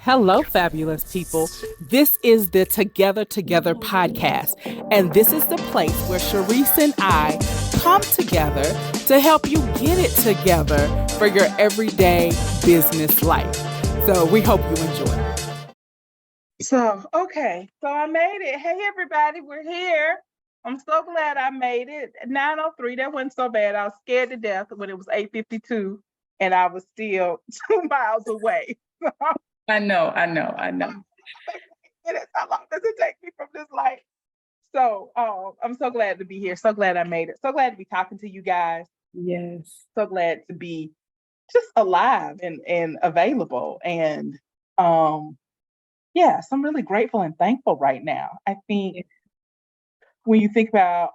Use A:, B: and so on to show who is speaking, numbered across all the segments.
A: Hello, fabulous people. This is the Together podcast, and this is the place where Cherise and I come together to help you get it together for your everyday business life. So we hope you enjoy.
B: So I made it. Hey, everybody, we're here. I'm so glad I made it. 9:03, that wasn't so bad. I was scared to death when it was 8:52, and I was still 2 miles away.
A: I know.
B: How long does it take me from this light? So I'm so glad to be here. So glad I made it. So glad to be talking to you guys.
A: Yes.
B: So glad to be just alive and available. And so I'm really grateful and thankful right now. I think when you think about,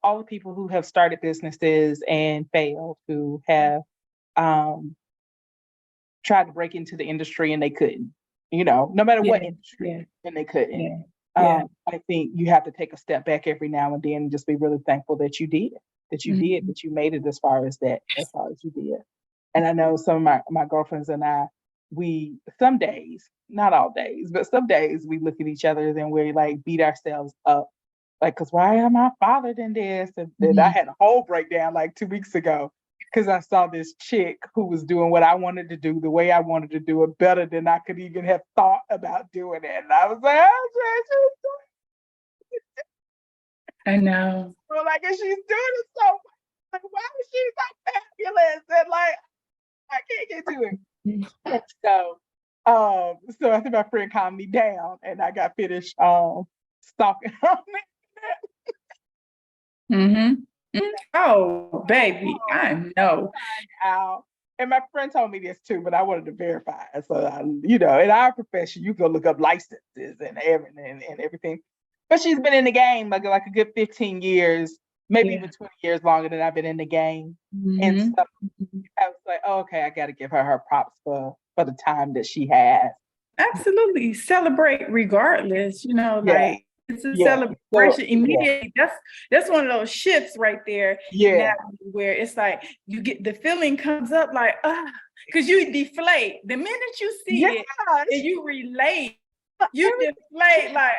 B: all the people who have started businesses and failed, who have tried to break into the industry and they couldn't, no matter what industry, and they couldn't. I think you have to take a step back every now and then and just be really thankful that you did, that you made it as far as you did. And I know some of my girlfriends and I, we, some days, not all days, but some days we look at each other and we like beat ourselves up. Like, cause why am I fathered in this? And I had a whole breakdown like 2 weeks ago because I saw this chick who was doing what I wanted to do, the way I wanted to do it, better than I could even have thought about doing it. And I was like,
A: I know.
B: well, like, and she's doing it so, like, why is she so fabulous? And like, I can't get to it. So I think my friend calmed me down and I got finished stalking on it.
A: Oh, baby, I know.
B: And my friend told me this too, but I wanted to verify. So, in our profession, you go look up licenses and everything. But she's been in the game like a good 15 years, maybe even 20 years longer than I've been in the game. And so I was like, oh, okay, I got to give her props for the time that she has.
A: Absolutely. Celebrate regardless, like it's a celebration immediately. That's one of those shifts right there.
B: Yeah.
A: Where it's like you get the feeling comes up like, because you deflate. The minute you see it and you relate, you deflate like,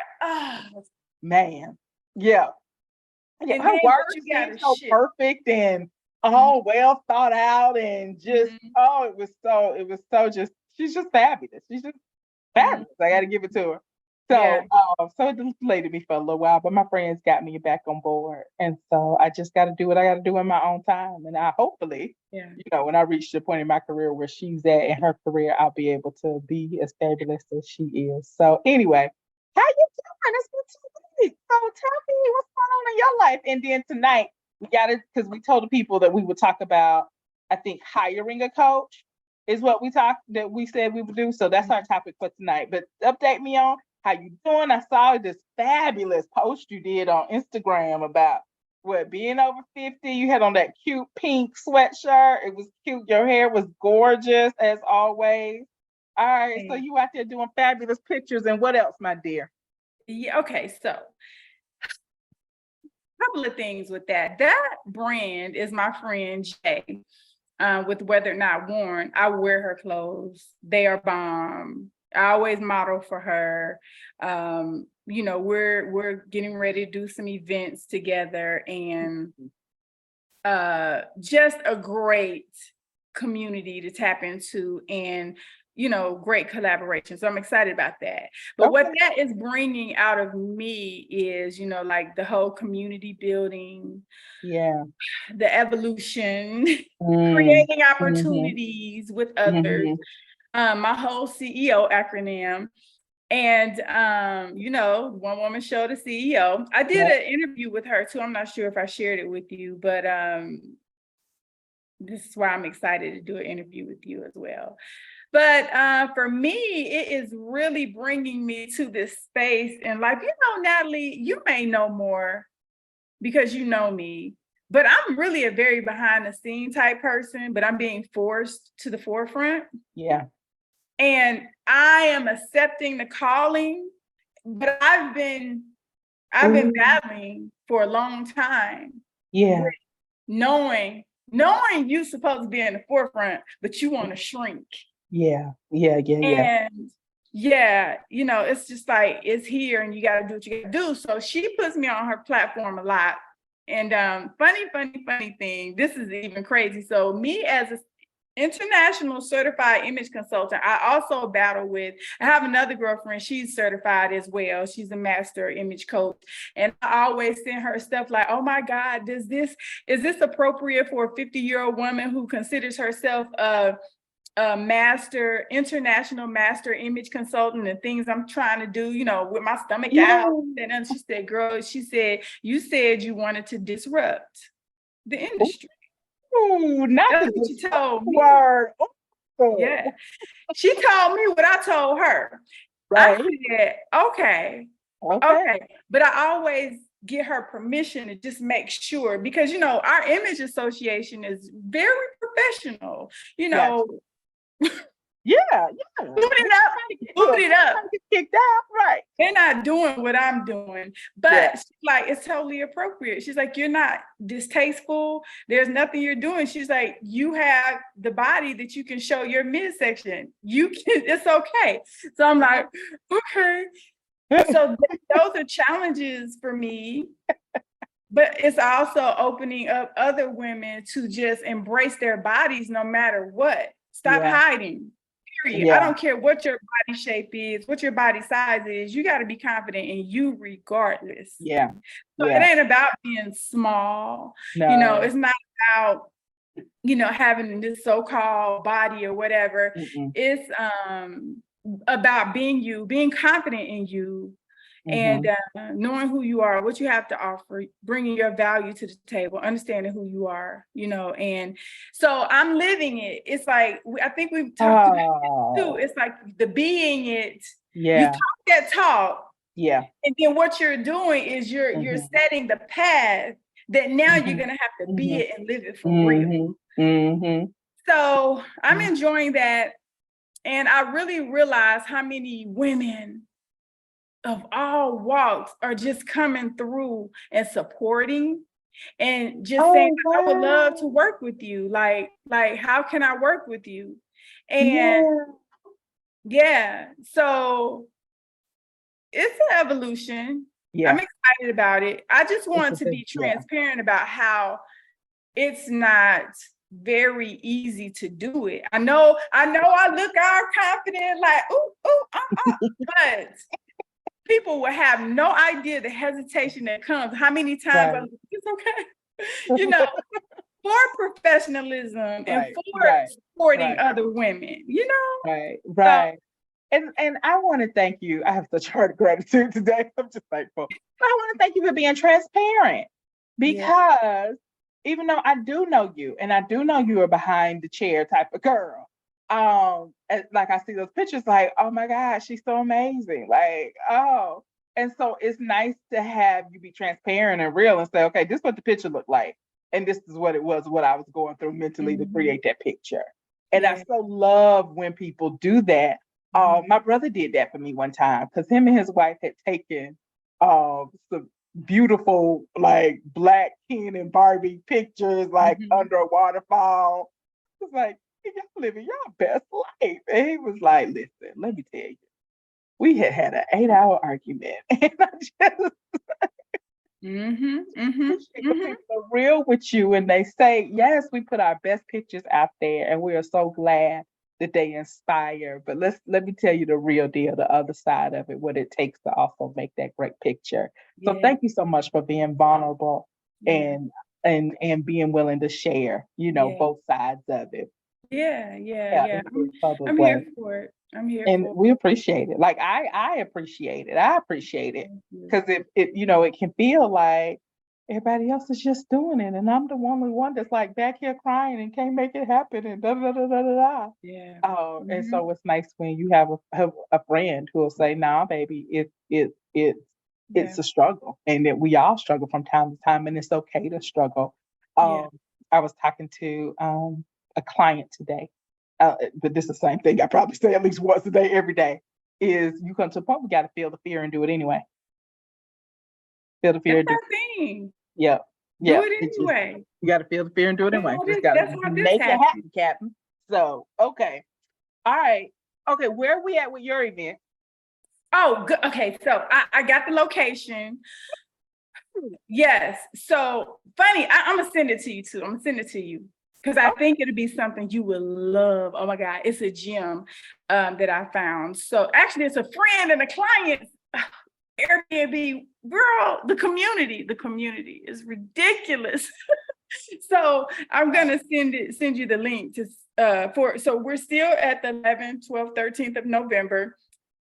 B: man. Yeah. Her words seem so perfect and all well thought out and just it was so just she's just fabulous. She's just fabulous. I got to give it to her. So so it deflated me for a little while, but my friends got me back on board, and so I just got to do what I got to do in my own time, and I hopefully, when I reach the point in my career where she's at in her career, I'll be able to be as fabulous as she is. So anyway, how you doing? It's been 2 weeks. So tell me what's going on in your life. And then tonight we got it because we told the people that we would talk about, I think, hiring a coach is what we said we would do. So that's our topic for tonight. But update me on how you doing. I saw this fabulous post you did on Instagram about being over 50. You had on that cute pink sweatshirt. It was cute. Your hair was gorgeous as always. All right. So you out there doing fabulous pictures. And what else, my dear?
A: Yeah. Okay. So a couple of things with that. That brand is my friend Jay. With Whether or Not Worn, I wear her clothes. They are bomb. I always model for her. We're getting ready to do some events together, and just a great community to tap into, and great collaboration. So I'm excited about that. But what that is bringing out of me is, like the whole community building, the evolution, creating opportunities with others, my whole CEO acronym. And, one woman show, the CEO. I did an interview with her too. I'm not sure if I shared it with you, but this is why I'm excited to do an interview with you as well. But for me, it is really bringing me to this space. And like, Natalie, you may know more because you know me, but I'm really a very behind the scene type person, but I'm being forced to the forefront.
B: Yeah.
A: And I am accepting the calling, but I've been battling for a long time.
B: Yeah.
A: Knowing you're supposed to be in the forefront, but you want to shrink.
B: Yeah.
A: And yeah, it's just like, it's here and you got to do what you got to do. So she puts me on her platform a lot. And funny thing, this is even crazy. So me as an international certified image consultant, I also battle with, I have another girlfriend, she's certified as well. She's a master image coach. And I always send her stuff like, oh my God, is this appropriate for a 50-year-old woman who considers herself a international master image consultant, and things I'm trying to do, with my stomach out. And then she said, girl, you said you wanted to disrupt the industry.
B: Oh, not
A: That's what she told me. Word. Oh. Yeah. She told me what I told her. Right. I said, okay. But I always get her permission to just make sure, because, our image association is very professional, Yeah. Boot it up. Get kicked out, right? They're not doing what I'm doing, but she's like, it's totally appropriate. She's like, you're not distasteful. There's nothing you're doing. She's like, you have the body that you can show your midsection. It's okay. So I'm like, okay. So those are challenges for me. But it's also opening up other women to just embrace their bodies no matter what. Stop hiding. I don't care what your body shape is, what your body size is. You got to be confident in you regardless. So it ain't about being small. No. It's not about, having this so-called body or whatever. It's about being you, being confident in you. And knowing who you are, what you have to offer, bringing your value to the table, understanding who you are, and so I'm living it. It's like, I think we've talked about it too. It's like the being it. You talk that talk. And then what you're doing is you're setting the path that now you're going to have to be it and live it for real. So I'm enjoying that. And I really realize how many women of all walks are just coming through and supporting and just saying, I would love to work with you. Like, how can I work with you? And so it's an evolution. I'm excited about it. I just want to be transparent about how it's not very easy to do it. I know I look all confident, like, but people will have no idea the hesitation that comes. How many times I'm like, it's okay, for professionalism and for supporting other women,
B: Right. And I want to thank you. I have such heart gratitude today. I'm just thankful. But I want to thank you for being transparent, because even though I do know you, and I do know you are behind the chair type of girl, like I see those pictures, like, oh my gosh, she's so amazing. Like, and so it's nice to have you be transparent and real and say, okay, this is what the picture looked like. And this is what it was, what I was going through mentally to create that picture. And I so love when people do that. My brother did that for me one time, because him and his wife had taken some beautiful, like, black Ken and Barbie pictures, like under a waterfall. It was like, y'all living your best life. And he was like, listen, let me tell you, we had an 8-hour argument. And I just people are real with you, and they say, yes, we put our best pictures out there, and we are so glad that they inspire. But let me tell you the real deal, the other side of it, what it takes to also make that great picture. So thank you so much for being vulnerable and being willing to share, both sides of it.
A: I'm here for it.
B: And we appreciate it. Like, I appreciate it. I appreciate it, because it it can feel like everybody else is just doing it, and I'm the only one that's like back here crying and can't make it happen, and da da da da da da. And so it's nice when you have a friend who will say, "Nah, baby, it's a struggle, and that we all struggle from time to time, and it's okay to struggle." I was talking to a client today. But this is the same thing I probably say at least once a day, every day, is you come to a point, we got to feel the fear and do it anyway. Feel the fear.
A: That's thing.
B: Yeah.
A: Do it anyway.
B: You got to feel the fear and do it anyway. Just got to make it happen, Captain. So, okay. All right. Okay, where are we at with your event?
A: Oh, good. Okay, so I got the location. Yes. So funny. I'm gonna send it to you too. I'm gonna send it to you because I think it'll be something you will love. Oh my God, it's a gem that I found. So actually, it's a friend and a client. Airbnb, girl, the community is ridiculous. So I'm gonna send you the link to so we're still at the 11th, 12th, 13th of November.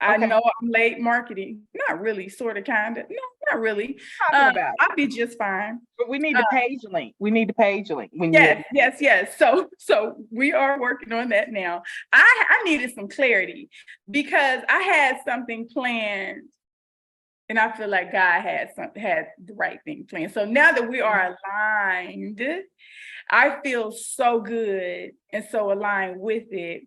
A: I know I'm late marketing. Not really, sort of, kind of. No, not really.
B: Talking about
A: I'll be just fine.
B: But we need the page link. We need the page link.
A: Yes. So we are working on that now. I needed some clarity because I had something planned, and I feel like God had the right thing planned. So now that we are aligned, I feel so good and so aligned with it.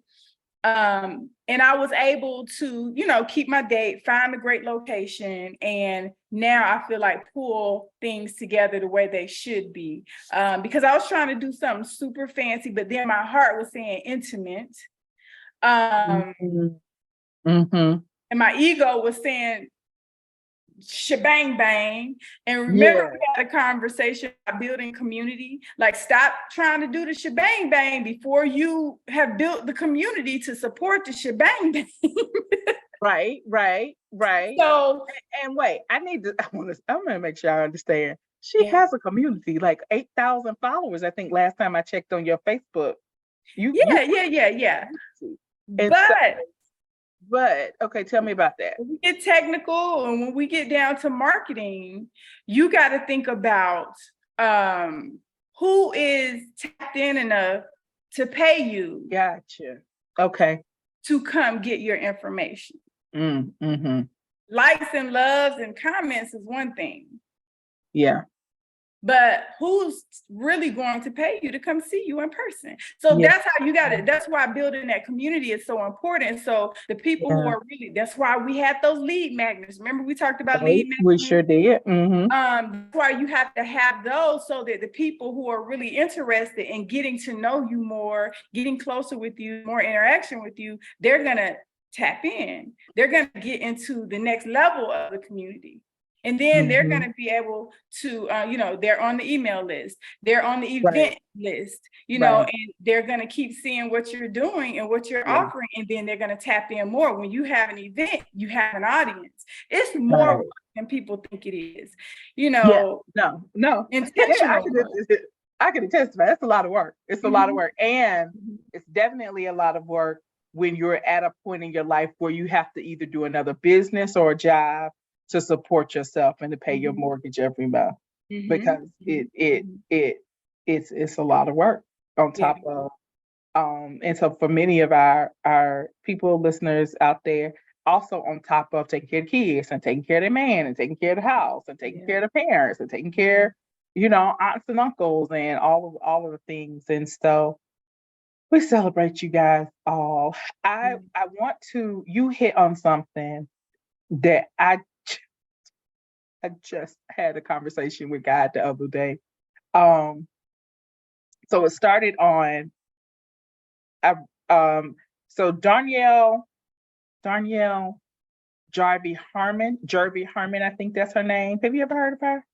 A: And I was able to, keep my date, find a great location. And now I feel like pull things together the way they should be. Because I was trying to do something super fancy, but then my heart was saying intimate. And my ego was saying shebang bang. And remember, we had a conversation about building community. Like, stop trying to do the shebang bang before you have built the community to support the shebang bang.
B: Right.
A: So,
B: and wait, I'm gonna make sure I understand. She has a community, like 8,000 followers. I think last time I checked on your Facebook.
A: Yeah.
B: But okay, tell me about that.
A: When we get technical and when we get down to marketing, you got to think about who is tapped in enough to pay you.
B: Gotcha. Okay.
A: To come get your information.
B: Mm-hmm.
A: Likes and loves and comments is one thing.
B: Yeah.
A: But who's really going to pay you to come see you in person? So that's how you got it. That's why building that community is so important. So the people who are really, that's why we had those lead magnets. Remember we talked about lead magnets?
B: We sure did.
A: That's why you have to have those so that the people who are really interested in getting to know you more, getting closer with you, more interaction with you, they're going to tap in. They're going to get into the next level of the community. And then they're going to be able to, they're on the email list, they're on the event list, and they're going to keep seeing what you're doing and what you're offering. And then they're going to tap in more. When you have an event, you have an audience. It's more than people think it is,
B: No.
A: Intentional.
B: I can attest to that. That's a lot of work. It's a lot of work. And it's definitely a lot of work when you're at a point in your life where you have to either do another business or a job to support yourself and to pay your mortgage every month, because it's a lot of work on top of and so for many of our people listeners out there, also on top of taking care of kids and taking care of their man and taking care of the house and taking care of the parents and taking care, aunts and uncles and all of the things. And so we celebrate you guys all. I want to, you hit on something that I just had a conversation with God the other day. So it started on, so Darnielle Jarvie Harmon, I think that's her name. Have you ever heard of her?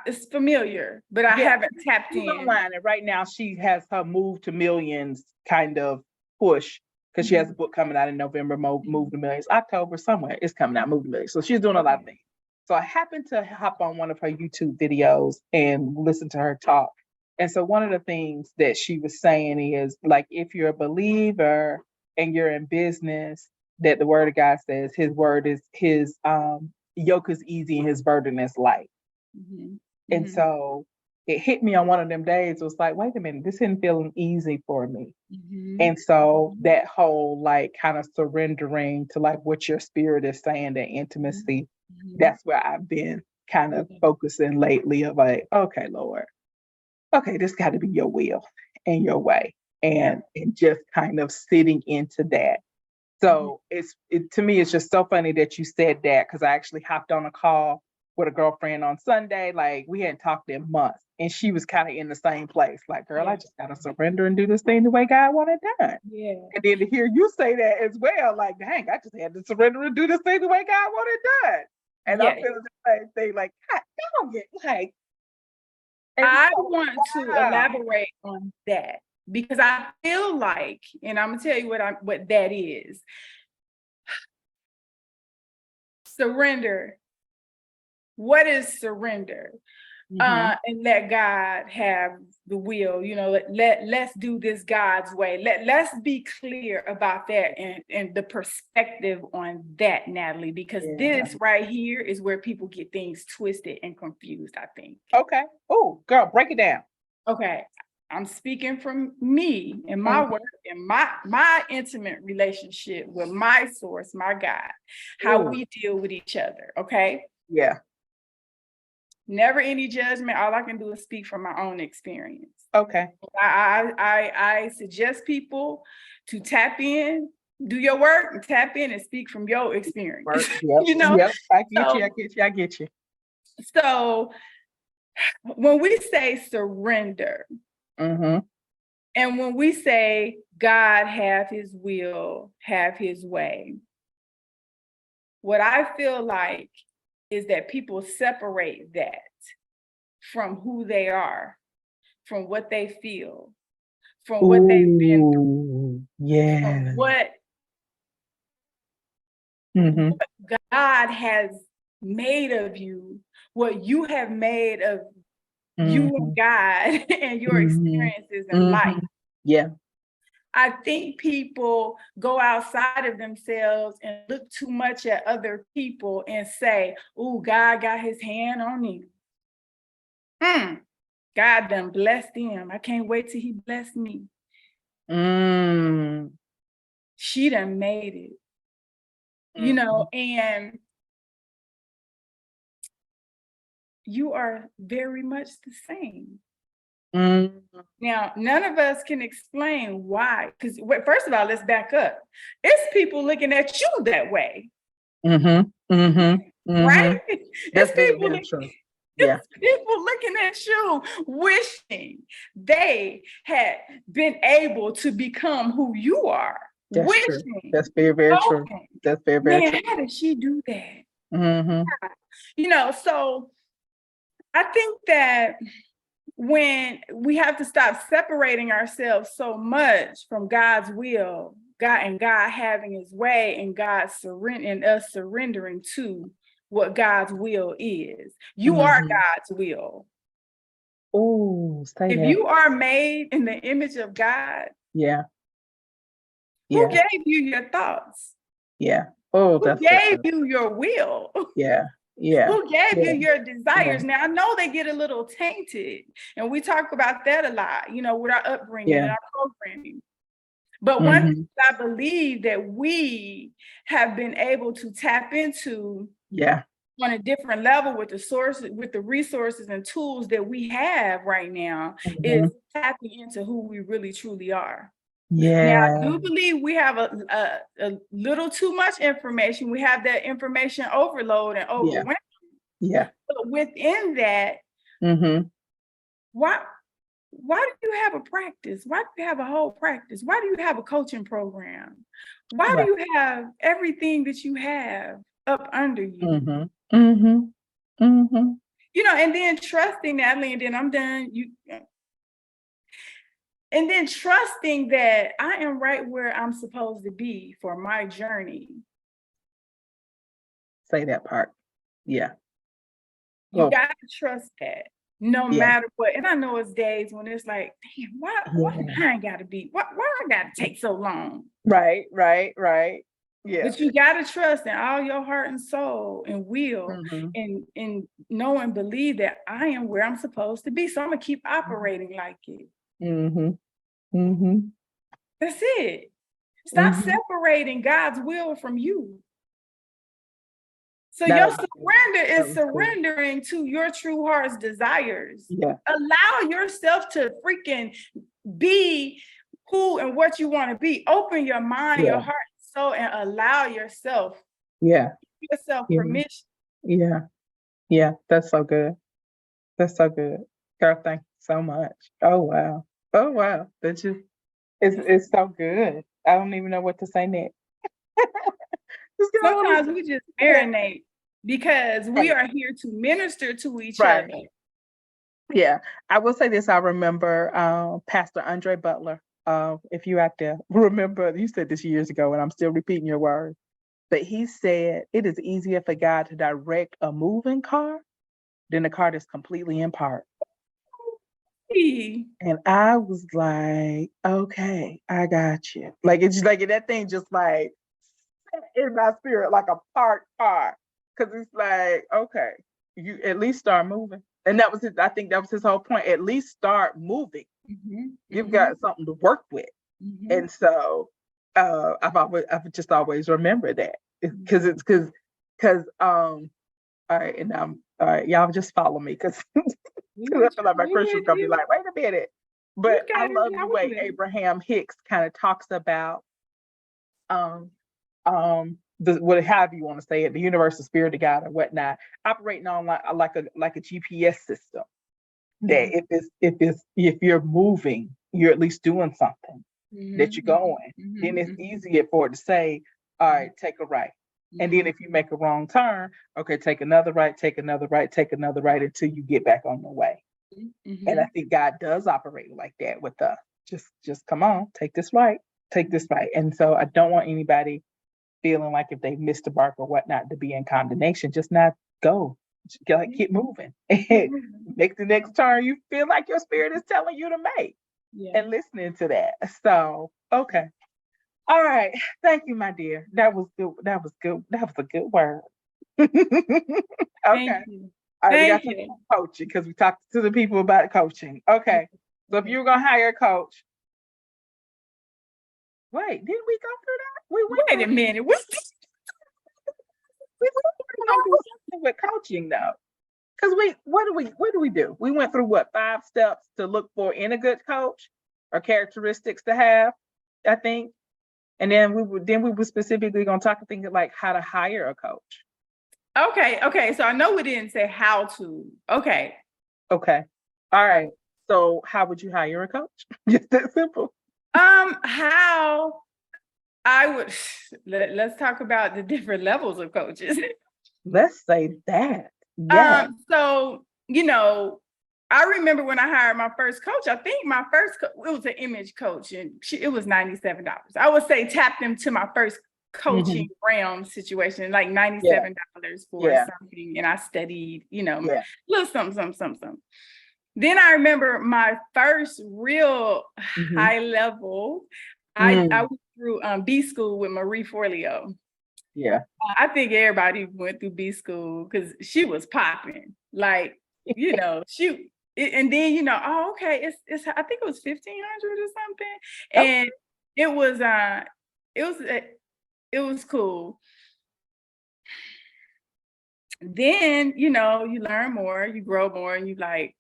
A: It's familiar, but I haven't tapped in.
B: Online, and right now she has her Move to Millions kind of push, because she has a book coming out in November, Move to Millions. October, somewhere it's coming out, Move to Millions. So she's doing a lot of things. So I happened to hop on one of her YouTube videos and listen to her talk. And so one of the things that she was saying is, like, if you're a believer and you're in business, that the word of God says his yoke is easy and his burden is light. And so it hit me on one of them days. It was like, wait a minute, this isn't feeling easy for me. And so that whole, like, kind of surrendering to, like, what your spirit is saying, that intimacy, that's where I've been kind of focusing lately, of like, okay, Lord, okay, this got to be your will and your way, and just kind of sitting into that. So to me, it's just so funny that you said that, because I actually hopped on a call with a girlfriend on Sunday. Like, we hadn't talked in months. And she was kind of in the same place. Like, girl, I just gotta surrender and do this thing the way God wanted it done.
A: Yeah.
B: And then to hear you say that as well, like, dang, I just had to surrender and do this thing the way God wanted it done. And I'm feeling the same thing, like, God, don't get like.
A: I want to elaborate on that because I feel like, and I'm gonna tell you what that is. Surrender. What is surrender? And let God have the will, let's do this God's way. Let's be clear about that and the perspective on that, Natalie, because this right here is where people get things twisted and confused, I think.
B: Okay. Oh, girl, break it down.
A: Okay. I'm speaking from me and my work and my intimate relationship with my source, my God, how we deal with each other. Okay.
B: Yeah.
A: Never any judgment. All I can do is speak from my own experience.
B: Okay.
A: I suggest people to tap in, do your work, and tap in and speak from your experience.
B: Yep. I get you.
A: So when we say surrender, and when we say God have his will, have his way, what I feel like is that people separate that from who they are, from what they feel, from what they've been through, from what God has made of you, what you have made of you and God and your experiences in life.
B: Yeah.
A: I think people go outside of themselves and look too much at other people and say, "Oh, God got his hand on you. God done blessed him. I can't wait till he blessed me. She done made it." And you are very much the same. Now, none of us can explain why. Because first of all, let's back up. It's people looking at you that way. Right?
B: That's very true. Yeah.
A: It's people looking at you, wishing they had been able to become who you are.
B: That's true. That's very true. That's very true.
A: How did she do that? So I think that when we have to stop separating ourselves so much from God's will, God having his way, and God and us surrendering to what God's will is. You are God's will. If you are made in the image of God, who gave you your thoughts?
B: Who
A: gave you your will? Who gave you your desires? Now, I know they get a little tainted, and we talk about that a lot, with our upbringing and our programming. But one thing I believe that we have been able to tap into on a different level with the resources and tools that we have right now is tapping into who we really truly are. Now, I do believe we have a little too much information. We have that information overload and overwhelming. But within that, why do you have a practice? Why do you have a whole practice? Why do you have a coaching program? Why do you have everything that you have up under you? And then trusting, Natalie, and then I'm done. And then trusting that I am right where I'm supposed to be for my journey.
B: Say that part. Yeah.
A: You got to trust that no matter what. And I know it's days when it's like, damn, why I got to be, why I got to take so long?
B: Right. Yeah.
A: But you got to trust in all your heart and soul and will and know and believe that I am where I'm supposed to be. So I'm going to keep operating like it. That's it. Stop separating God's will from you. So your surrender is surrendering to your true heart's desires. Allow yourself to freaking be who and what you want to be. Open your mind, your heart, and soul, and allow yourself. Give yourself permission.
B: Yeah, that's so good. That's so good. Girl, thank you so much. Oh wow. Oh wow. That just it's so good. I don't even know what to say next.
A: Sometimes we just marinate because we are here to minister to each other.
B: Yeah. I will say this. I remember Pastor Andre Butler. If you out there, remember you said this years ago, and I'm still repeating your words. But he said it is easier for God to direct a moving car than a car that's completely in park. And I was like, okay, I got you. Like it's just like that thing just like in my spirit, like a parked car. Cause it's like, okay, you at least start moving. And that was his, I think that was his whole point. At least start moving. You've got something to work with. And so I've just always remembered that. Cause all right, and all right, y'all just follow me because I feel like my Christian's gonna be like, wait a minute. But I love the way Abraham Hicks kind of talks about um however you want to say it, the universal spirit of God or whatnot, operating on like a GPS system. That if you're moving, you're at least doing something, that you're going, then it's easier for it to say, all right, take a right. And then if you make a wrong turn, okay, take another right, take another right, take another right until you get back on the way. And I think God does operate like that with us. Just come on, take this right, take this right. And so I don't want anybody feeling like if they missed the mark or whatnot to be in condemnation. Just not go. Keep moving. Make the next turn you feel like your spirit is telling you to make. And listening to that. So, okay. All right. Thank you, my dear. That was good. That was good. That was a good word. Okay.
A: Thank you.
B: All right, we got to coaching because we talked to the people about coaching. Okay. So if you were gonna hire a coach, wait, didn't we go through that?
A: Wait a minute. What's this?
B: We went through something with coaching though. Because what do we do? We went through 5 steps to look for in a good coach or characteristics to have, I think. And then we were specifically gonna talk, I think, like how to hire a coach.
A: Okay. So I know we didn't say how to. Okay.
B: All right. So how would you hire a coach? Just that simple.
A: How I would let's talk about the different levels of coaches.
B: Let's say that. Yeah.
A: So I remember when I hired my first coach, I think my first it was an image coach and it was $97. I would say tapped into my first coaching realm situation, like $97 for something. And I studied, little something. Then I remember my first real high level, I went through B school with Marie Forleo.
B: Yeah.
A: I think everybody went through B school because she was popping. Like, and then okay, it's I think it was 1,500 or something. And it was cool. Then, you learn more, you grow more, and you like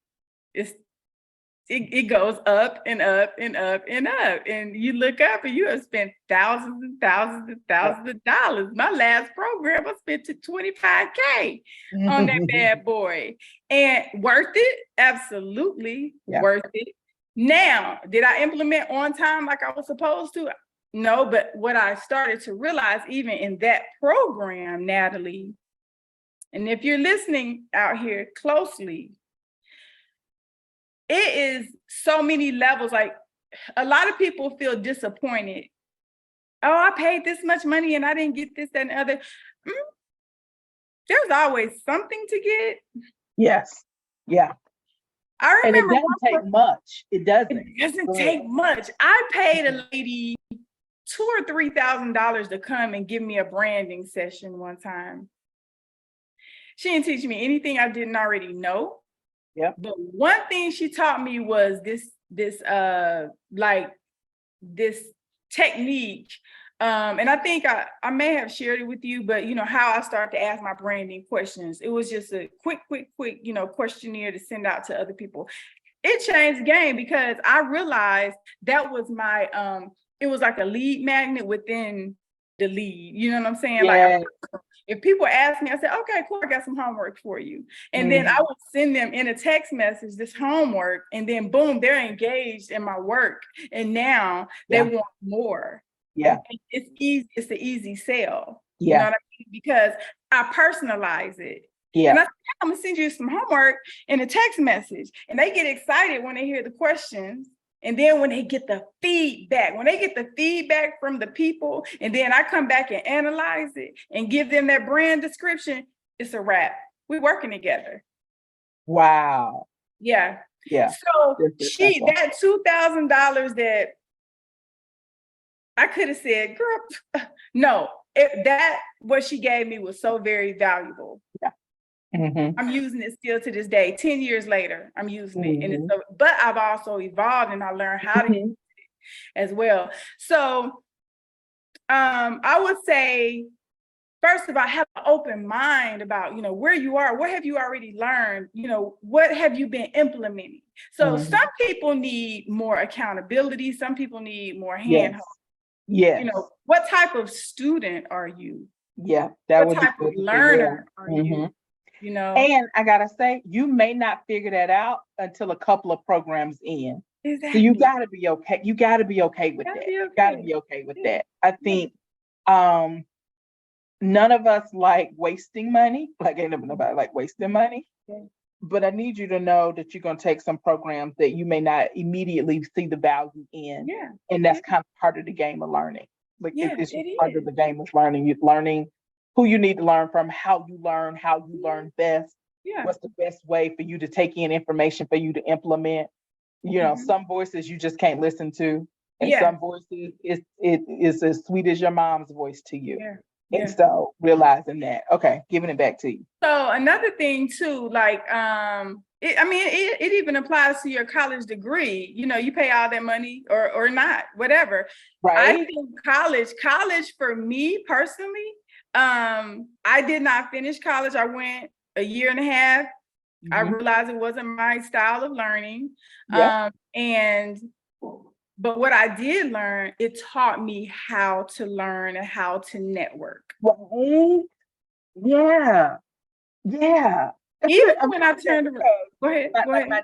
A: it goes up and up and up and up. And you look up and you have spent thousands and thousands and thousands of dollars. My last program, I spent to $25K on that bad boy. And worth it? Absolutely worth it. Now, did I implement on time like I was supposed to? No, but what I started to realize even in that program, Natalie, and if you're listening out here closely, it is so many levels. Like a lot of people feel disappointed. Oh, I paid this much money and I didn't get this, that, and the other. There's always something to get.
B: Yes. Yeah.
A: I remember.
B: And it doesn't take much. It doesn't.
A: It doesn't take much. I paid a lady $2,000 or $3,000 to come and give me a branding session one time. She didn't teach me anything I didn't already know.
B: Yeah.
A: But one thing she taught me was this technique. And I think I may have shared it with you, but how I started to ask my branding questions. It was just a quick, questionnaire to send out to other people. It changed the game because I realized that was my it was like a lead magnet within the lead. You know what I'm saying?
B: Yeah.
A: Like, if people ask me, I say, okay, cool, I got some homework for you. And then I would send them in a text message this homework, and then boom, they're engaged in my work. And now they want more.
B: Yeah.
A: And it's easy, it's an easy sell.
B: Yeah.
A: You know what I mean? Because I personalize it.
B: Yeah.
A: And I say, I'm gonna send you some homework in a text message. And they get excited when they hear the questions. And then when they get the feedback, from the people, and then I come back and analyze it and give them that brand description, it's a wrap. We're working together.
B: Wow.
A: Yeah.
B: Yeah.
A: So that $2,000 that I could have said, girl, no, what she gave me was so very valuable. Yeah. I'm using it still to this day. 10 years later, I'm using it. And but I've also evolved, and I learned how to use it as well. So I would say, first of all, have an open mind about, where you are. What have you already learned? What have you been implementing? So some people need more accountability. Some people need more hand-holding.
B: Yes.
A: What type of student are you?
B: Yeah. What
A: type of learner are you?
B: And I gotta say, you may not figure that out until a couple of programs in.
A: Exactly.
B: So you gotta be okay. You gotta be okay with that. You gotta be okay with that. I think none of us like wasting money. Like, ain't nobody like wasting money. But I need you to know that you're gonna take some programs that you may not immediately see the value in. Yeah. And that's kind of part of the game of learning. Like it's part of the game of learning. You're learning who you need to learn from, how you learn best. Yeah. What's the best way for you to take in information for you to implement? Some voices you just can't listen to, and some voices it is as sweet as your mom's voice to you. Yeah. And so realizing that, okay, giving it back to you.
A: So another thing too, like it even applies to your college degree. You pay all that money or not, whatever. Right. I think college for me personally. I did not finish college. I went a year and a half. I realized it wasn't my style of learning. But what I did learn, it taught me how to learn and how to network.
B: Right. Yeah. Yeah.
A: Even when I turned around. Go ahead.
B: My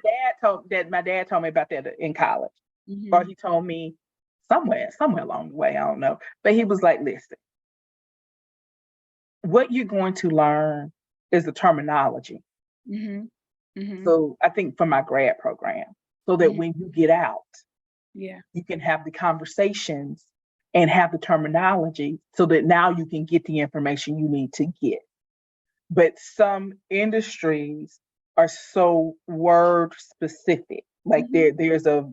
B: dad told me about that in college. Or he told me somewhere along the way, I don't know. But he was like, listen, what you're going to learn is the terminology. So I think for my grad program, so that when you get out, you can have the conversations and have the terminology so that now you can get the information you need to get. But some industries are so word specific, like there's a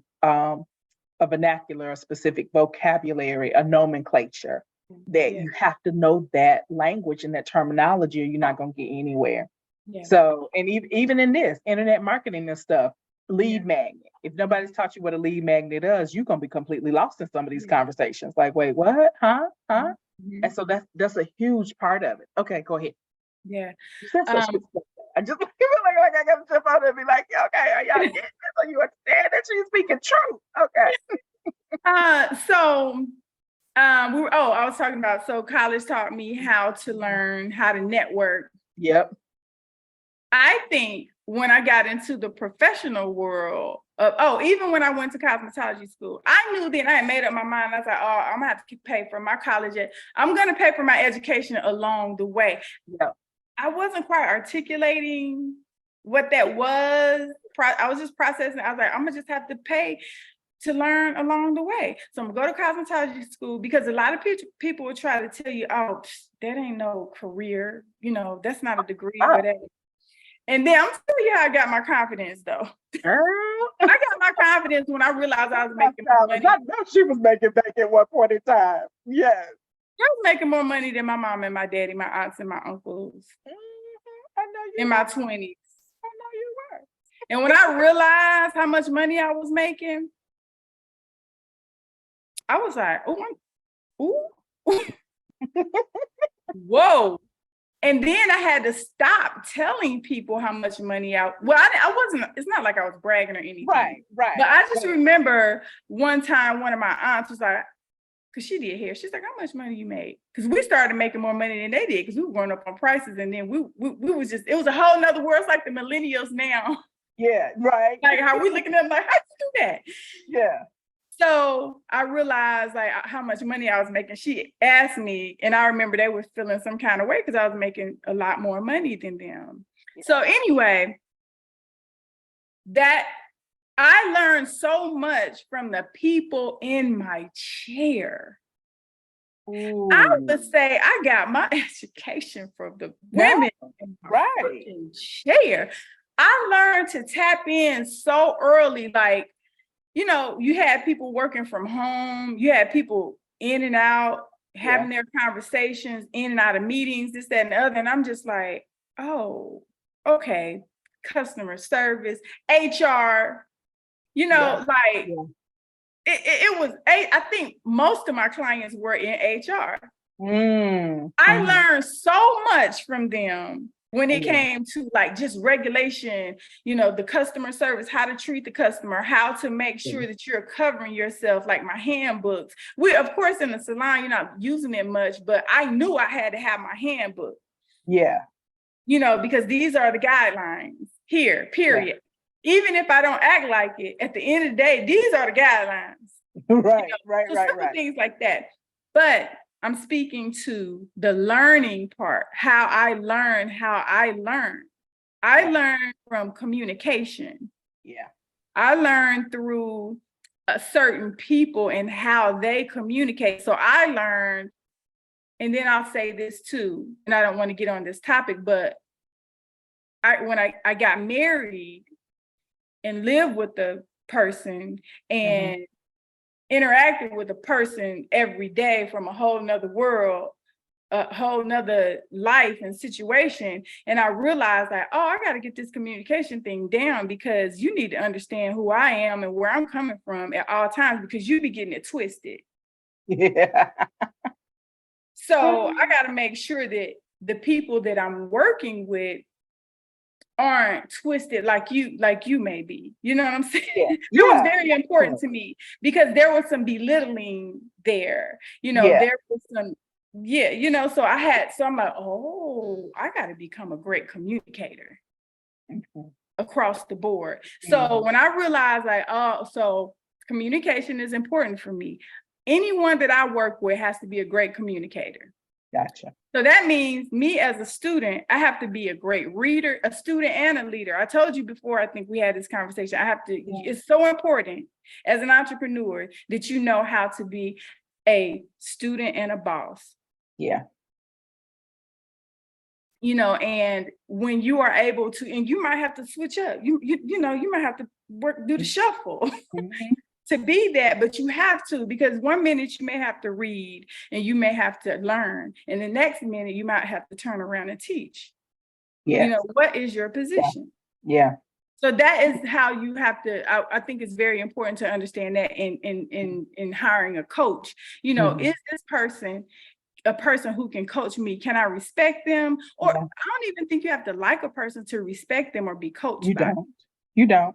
B: vernacular, a specific vocabulary, a nomenclature that you have to know that language and that terminology, or you're not going to get anywhere. Yeah. So, and even in this internet marketing and stuff, lead magnet. If nobody's taught you what a lead magnet is, you're going to be completely lost in some of these conversations. Like, wait, what? Huh? And so that's a huge part of it. Okay, go ahead.
A: Yeah.
B: I just feel like I got to jump out and be like, okay, are y'all getting this? So you understand that she's speaking truth? Okay.
A: I was talking about, so college taught me how to learn how to network.
B: Yep.
A: I think when I got into the professional world even when I went to cosmetology school, I knew then, I had made up my mind. I was like, I'm gonna have to pay for my college. I'm gonna pay for my education along the way. Yep. I wasn't quite articulating what that was. I was just processing. I was like, I'm gonna just have to pay to learn along the way. So I'm gonna go to cosmetology school, because a lot of people will try to tell you, that ain't no career. That's not a degree, whatever. And then I'm telling you how I got my confidence, though. I got my confidence when I realized I was making more money.
B: I know she was making back at one point in time. Yes.
A: I was making more money than my mom and my daddy, my aunts and my uncles.
B: I know you
A: in my 20s. I know you were. And when I realized how much money I was making, I was like, ooh. Whoa. And then I had to stop telling people how much money I wasn't, it's not like I was bragging or anything.
B: Right.
A: But I just remember one time one of my aunts was like, because she did hair. She's like, how much money you made? Because we started making more money than they did because we were going up on prices. And then we was just, it was a whole nother world. It's like the millennials now.
B: Yeah, right.
A: Like how we looking at them like, how you do that?
B: Yeah.
A: So I realized like how much money I was making. She asked me, and I remember they were feeling some kind of way because I was making a lot more money than them. Yeah. So anyway, that I learned so much from the people in my chair. Ooh. I would say I got my education from the women in my chair. I learned to tap in so early, like, you know, you had people working from home, you had people in and out, having their conversations, in and out of meetings, this, that, and the other. And I'm just like, oh, okay, customer service, HR, you know, like it was, I think most of my clients were in HR. I learned so much from them when it came to like just regulation, you know, the customer service, how to treat the customer, how to make sure that you're covering yourself, like my handbooks. We, of course, in the salon, you're not using it much, but I knew I had to have my handbook. Yeah. You know, because these are the guidelines here, period. Yeah. Even if I don't act like it, at the end of the day, these are the guidelines.
B: Right,
A: you know?
B: right.
A: Things like that. But I'm speaking to the learning part, how I learned. I learned from communication. Yeah. I learned through certain people and how they communicate. So I learned, and then I'll say this too, and I don't want to get on this topic, but when I got married and lived with the person and interacted with a person every day from a whole nother world, a whole nother life and situation. And I realized that, oh, I got to get this communication thing down because you need to understand who I am and where I'm coming from at all times because you be getting it twisted. Yeah. So I got to make sure that the people that I'm working with aren't twisted like you may be. You know what I'm saying? Yeah. It was very important to me because there was some belittling there. You know, there was some, you know, so I'm like, oh, I got to become a great communicator across the board. So when I realized like, oh, so communication is important for me. Anyone that I work with has to be a great communicator. Gotcha. So that means me as a student, I have to be a great reader, a student and a leader. I told you before, I think we had this conversation. I have to, it's so important as an entrepreneur that you know how to be a student and a boss. Yeah. You know, and when you are able to, and you might have to switch up, you know, you might have to do the shuffle. To be that, but you have to, because one minute you may have to read and you may have to learn, and the next minute you might have to turn around and teach. Yeah. You know, what is your position? Yeah. So that is how you have to, I think it's very important to understand that in hiring a coach. You know, is this person a person who can coach me? Can I respect them? Or I don't even think you have to like a person to respect them or be coached by them. You don't.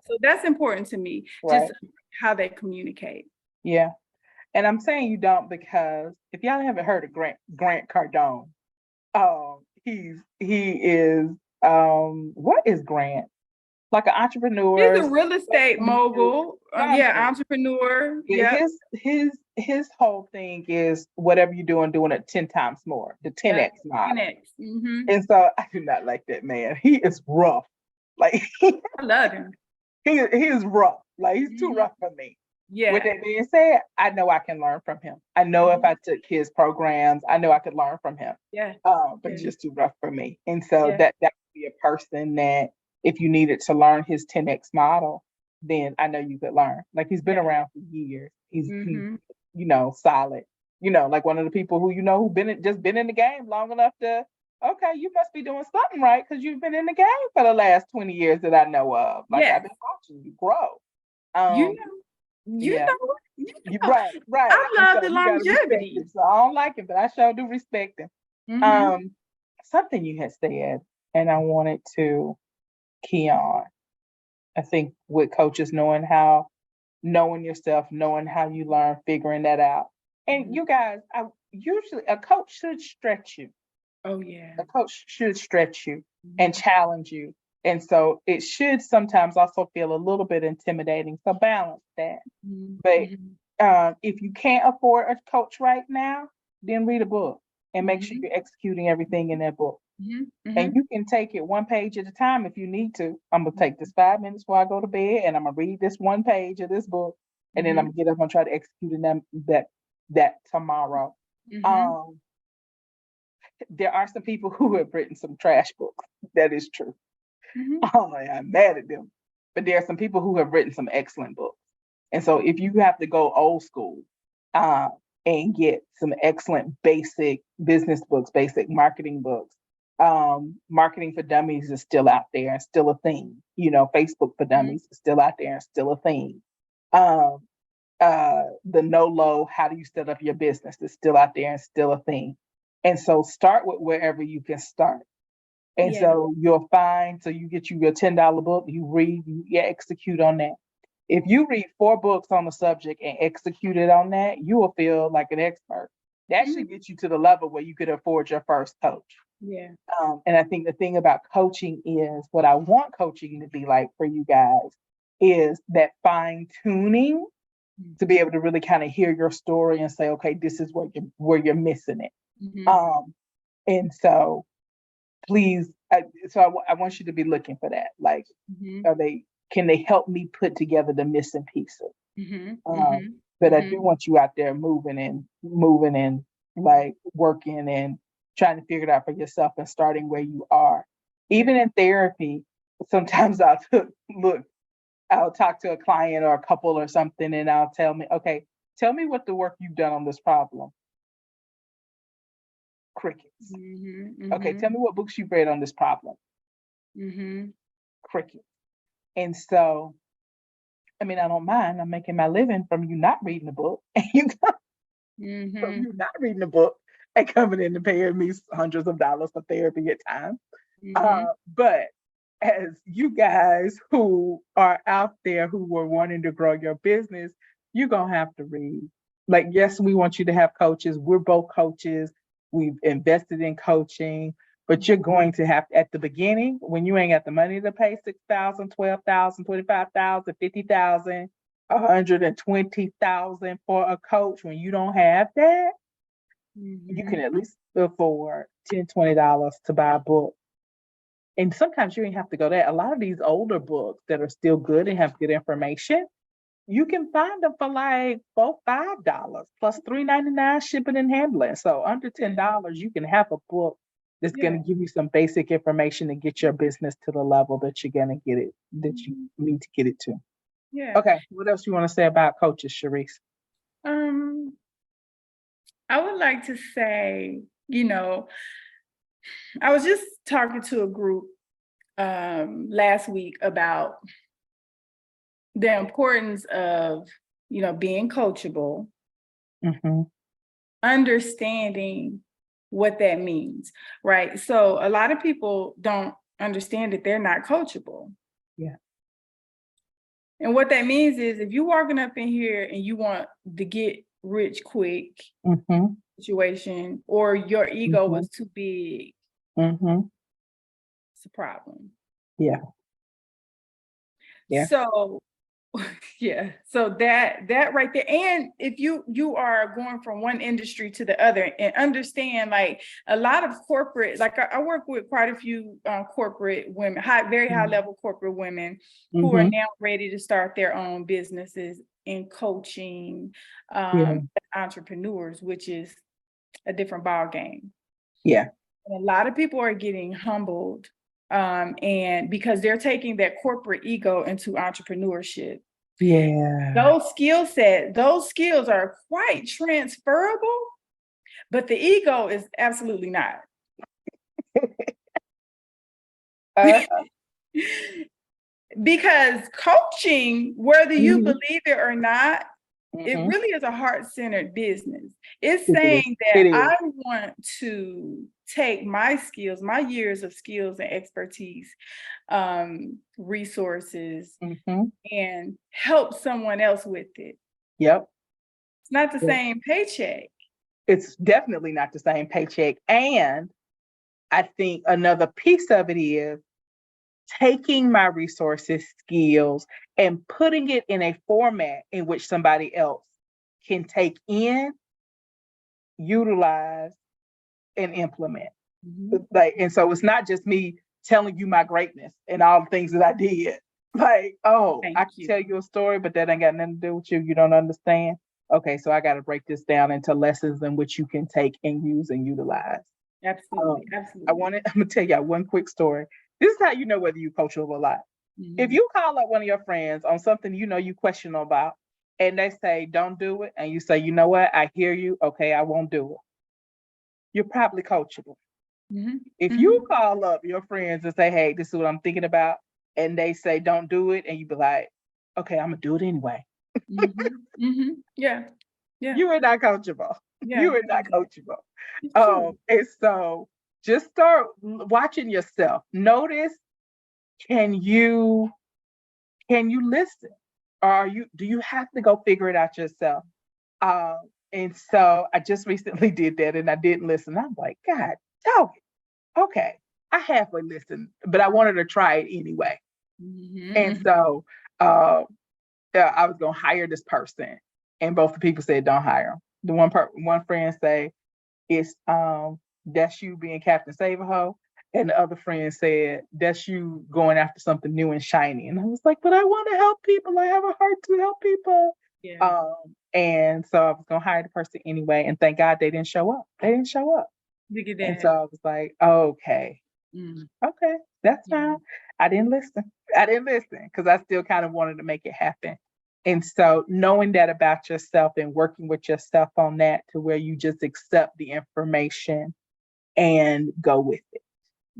A: So that's important to me, just how they communicate. Yeah. And I'm saying you don't because if y'all haven't heard of Grant Cardone, he is what is Grant? Like an entrepreneur. He's a real estate mogul. Entrepreneur. Yeah. His whole thing is whatever you're doing it 10 times more, the 10x model. 10x. And so I do not like that man. He is rough. Like I love him. He is rough. Like he's too rough for me. Yeah. With that being said, I know I can learn from him. I know if I took his programs, I know I could learn from him. Yeah. But he's just too rough for me. And so that would be a person that if you needed to learn his 10x model, then I know you could learn. Like he's been around for years. He's you know, solid. You know, like one of the people who who been in the game long enough to. Okay, you must be doing something right because you've been in the game for the last 20 years that I know of. Like I've been watching you grow. You know. Right. I love the longevity. So I don't like it, but I sure do respect him. Something you had said, and I wanted to key on. I think with coaches knowing how
B: knowing yourself, knowing how you learn, figuring that out. And you guys, usually a coach should stretch you.
A: Oh, yeah.
B: A coach should stretch you and challenge you. And so it should sometimes also feel a little bit intimidating. So balance that. But if you can't afford a coach right now, then read a book and make sure you're executing everything in that book. And you can take it one page at a time if you need to. I'm going to take this 5 minutes before I go to bed, and I'm going to read this one page of this book, and then I'm going to get up and try to execute that tomorrow. There are some people who have written some trash books. That is true. Oh, I'm mad at them. But there are some people who have written some excellent books. And so if you have to go old school and get some excellent basic business books, basic marketing books, Marketing for Dummies is still out there and still a thing. Facebook for Dummies is still out there and still a thing. The No-Low, how do you set up your business, is still out there and still a thing. And so start with wherever you can start. And so you'll find, so you get you your $10 book, you read, you execute on that. If you read 4 books on the subject and execute it on that, you will feel like an expert. That should get you to the level where you could afford your first coach. And I think the thing about coaching is, what I want coaching to be like for you guys is that fine tuning to be able to really kind of hear your story and say, okay, this is where you're missing it. And so please, I want you to be looking for that. Like, can they help me put together the missing pieces? But I do want you out there moving and like working and trying to figure it out for yourself and starting where you are. Even in therapy, sometimes I'll talk to a client or a couple or something, and I'll tell me what the work you've done on this problem. Crickets. Okay, tell me what books you've read on this problem. Crickets. And so, I don't mind. I'm making my living from you not reading the book, and from you not reading the book and coming in and paying me hundreds of dollars for therapy at times. But as you guys who are out there who were wanting to grow your business, you're going to have to read. Like, yes, we want you to have coaches. We're both coaches. We've invested in coaching, but you're going to have, at the beginning, when you ain't got the money to pay $6,000, $12,000, $25,000, $50,000, $120,000 for a coach, when you don't have that, you can at least afford $10, $20 to buy a book. And sometimes you ain't have to go there. A lot of these older books that are still good and have good information, you can find them for like $4, $5 plus $3.99 shipping and handling. So under $10, you can have a book that's going to give you some basic information to get your business to the level that you're going to get it, that you need to get it to. Okay. What else you want to say about coaches, Cherise?
A: I would like to say, I was just talking to a group last week about the importance of, being coachable, understanding what that means, right? So a lot of people don't understand that they're not coachable. And what that means is, if you're walking up in here and you want to get rich quick situation, or your ego was too big, it's a problem. So so that right there. And if you are going from one industry to the other, and understand, like, a lot of corporate, like I work with quite a few corporate women, very high level corporate women who are now ready to start their own businesses in coaching, entrepreneurs, which is a different ball game. And a lot of people are getting humbled, and because they're taking that corporate ego into entrepreneurship. Those skills are quite transferable, but the ego is absolutely not. Because coaching, whether you believe it or not, it really is a heart-centered business. It's saying that I want to take my skills, my years of skills and expertise, resources, and help someone else with it.
B: Yep.
A: It's not the same paycheck.
B: It's definitely not the same paycheck. And I think another piece of it is taking my resources, skills, and putting it in a format in which somebody else can take in, utilize, and implement. Like, and so it's not just me telling you my greatness and all the things that I did. Like, oh, I can tell you a story, but that ain't got nothing to do with you. You don't understand. Okay, so I got to break this down into lessons in which you can take and use and utilize.
A: Absolutely.
B: I'm gonna tell you one quick story. This is how you know whether you coachable or not. If you call up one of your friends on something you question about, and they say don't do it, and you say, you know what, I hear you. Okay, I won't do it. You're probably coachable. If you call up your friends and say, hey, this is what I'm thinking about, and they say don't do it, and you be like, okay, I'm gonna do it anyway.
A: Yeah.
B: You are not coachable.
A: Yeah.
B: You are not coachable. And so just start watching yourself. Notice, can you listen? Or do you have to go figure it out yourself? And so I just recently did that, and I didn't listen. I'm like, God, dog it. Okay, I halfway listened, but I wanted to try it anyway. And so I was gonna hire this person, and both the people said don't hire him. The one friend say it's that's you being Captain Save-A-Ho, and the other friend said that's you going after something new and shiny. And I was like, but I want to help people. I have a heart to help people. And so I was gonna hire the person anyway, and thank God they didn't show up.
A: Look at that.
B: And so I was like, okay, that's fine. I didn't listen because I still kind of wanted to make it happen. And so knowing that about yourself and working with yourself on that to where you just accept the information and go with it.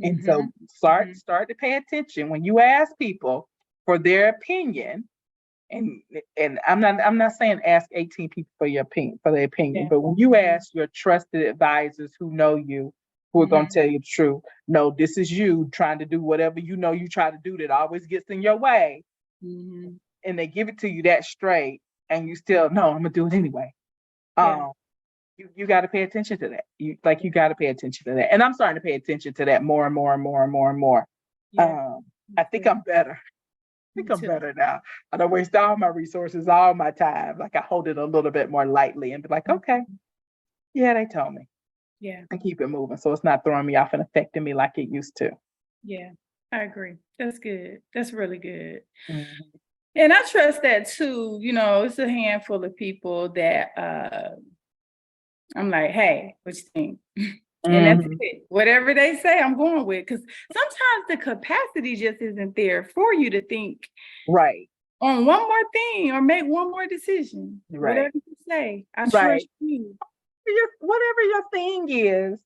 B: And so start to pay attention when you ask people for their opinion. And I'm not saying ask 18 people for their opinion, but when you ask your trusted advisors who know you, who are going to tell you the truth, no, this is you trying to do whatever you try to do that always gets in your way, and they give it to you that straight, and you still, no, I'm gonna do it anyway. You got to pay attention to that. You got to pay attention to that, and I'm starting to pay attention to that more and more and more and more and more. I think I'm better. I'm better now. I don't waste all my resources, all my time. Like I hold it a little bit more lightly and be like, okay, yeah, they told me.
A: Yeah.
B: And keep it moving. So it's not throwing me off and affecting me like it used to.
A: Yeah, I agree. That's good. That's really good. And I trust that too. It's a handful of people that I'm like, hey, what you think? And that's it. Whatever they say, I'm going with. Because sometimes the capacity just isn't there for you to think on one more thing or make one more decision. Whatever you say, I trust you.
B: Whatever your thing is,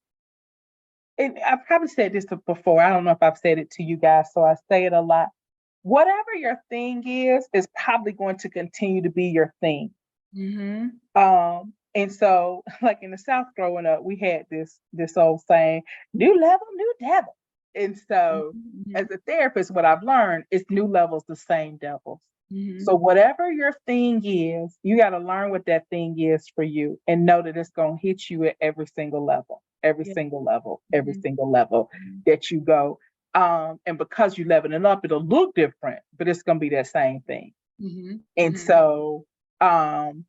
B: and I've probably said this before. I don't know if I've said it to you guys, so I say it a lot. Whatever your thing is probably going to continue to be your thing. And so, like in the South growing up, we had this old saying, new level, new devil. And so as a therapist, what I've learned is new levels, the same devils. So whatever your thing is, you got to learn what that thing is for you and know that it's going to hit you at every single level that you go. And because you're leveling up, it'll look different, but it's going to be that same thing. And so mine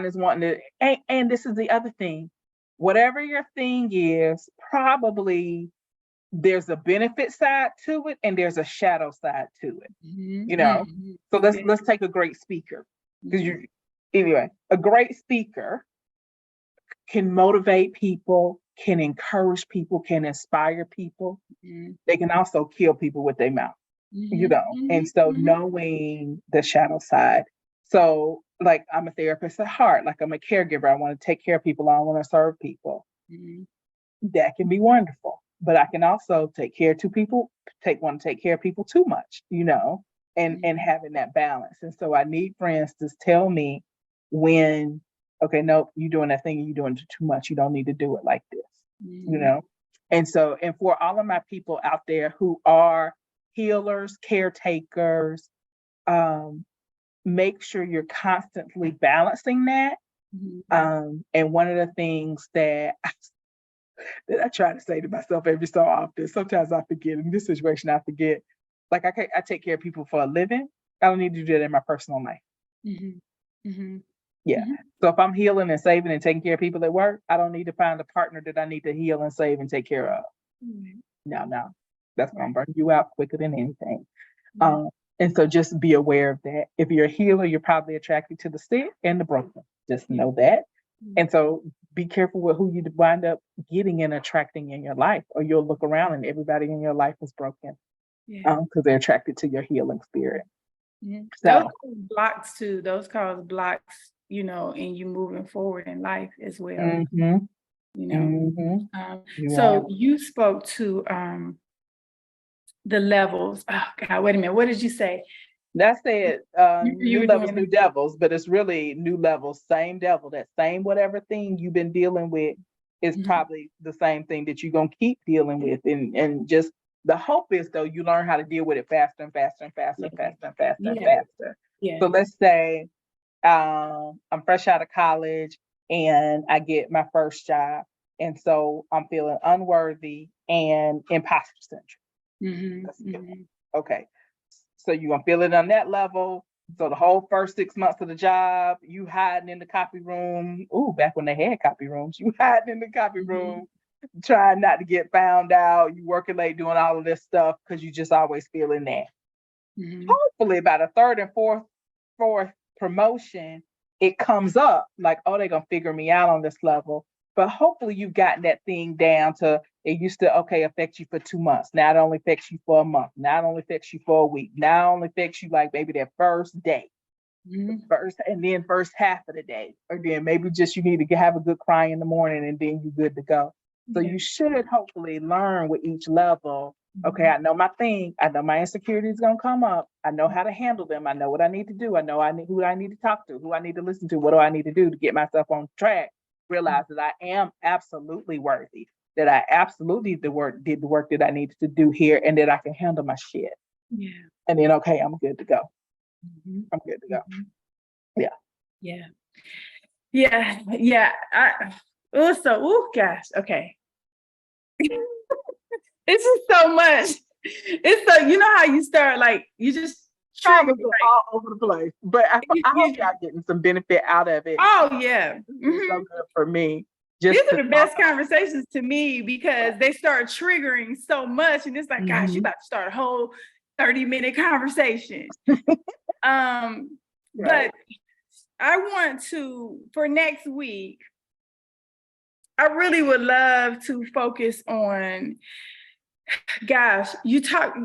B: is wanting to, and this is the other thing, whatever your thing is, probably there's a benefit side to it and there's a shadow side to it, So let's take a great speaker, because a great speaker can motivate people, can encourage people, can inspire people. They can also kill people with their mouth, and so knowing the shadow side. So like I'm a therapist at heart, like I'm a caregiver. I want to take care of people. I want to serve people. That can be wonderful. But I can also take care of want to take care of people too much, and having that balance. And so I need friends to tell me when, okay, no, you're doing that thing and you're doing it too much. You don't need to do it like this, And for all of my people out there who are healers, caretakers, make sure you're constantly balancing that. And one of the things that I try to say to myself every so often, sometimes I forget, in this situation I forget, like I take care of people for a living. I don't need to do that in my personal life. Yeah. So if I'm healing and saving and taking care of people at work, I don't need to find a partner that I need to heal and save and take care of. No. That's going to burn you out quicker than anything. And so just be aware of that. If you're a healer, you're probably attracted to the sick and the broken. Just know that. And so be careful with who you wind up getting and attracting in your life, or you'll look around and everybody in your life is broken because they're attracted to your healing spirit. So
A: those cause blocks too. Those cause blocks, you know, in you moving forward in life as well. You know. So you spoke to the levels. Oh God, wait a minute. What did you say?
B: That said, new levels, new devils, but it's really new levels, same devil. That same whatever thing you've been dealing with is probably the same thing that you're gonna keep dealing with, and just the hope is though you learn how to deal with it faster and faster and faster and faster and faster and faster. So let's say I'm fresh out of college and I get my first job, and so I'm feeling unworthy and imposter syndrome. Okay. So you're going to feel it on that level. So the whole first 6 months of the job, you hiding in the copy room. Ooh, back when they had copy rooms, you hiding in the copy room, trying not to get found out. You working late doing all of this stuff because you just always feeling that. Hopefully by the third and fourth promotion, it comes up like, oh, they're going to figure me out on this level. But hopefully you've gotten that thing down to, it used to, affect you for 2 months. Now it only affects you for a month. Now it only affects you for a week. Now it only affects you like maybe that first day, first half of the day. Or then maybe just you need to have a good cry in the morning and then you're good to go. So you should hopefully learn with each level. Okay, I know my thing. I know my insecurity is going to come up. I know how to handle them. I know what I need to do. I know who I need to talk to, who I need to listen to. What do I need to do to get myself on track? Realize that I am absolutely worthy, that I absolutely did the work that I needed to do here, and that I can handle my shit. And then, okay, I'm good to go. I'm good to go.
A: Gosh, okay. It's just so much. It's so, you know how you start, like, you just
B: trigger all over the place. But I hope y'all getting some benefit out of it.
A: Oh, yeah.
B: It's so good for me.
A: These are the best conversations to me because they start triggering so much. And it's like, gosh, you about to start a whole 30-minute conversation. But I want to, for next week, I really would love to focus on, gosh, you talk,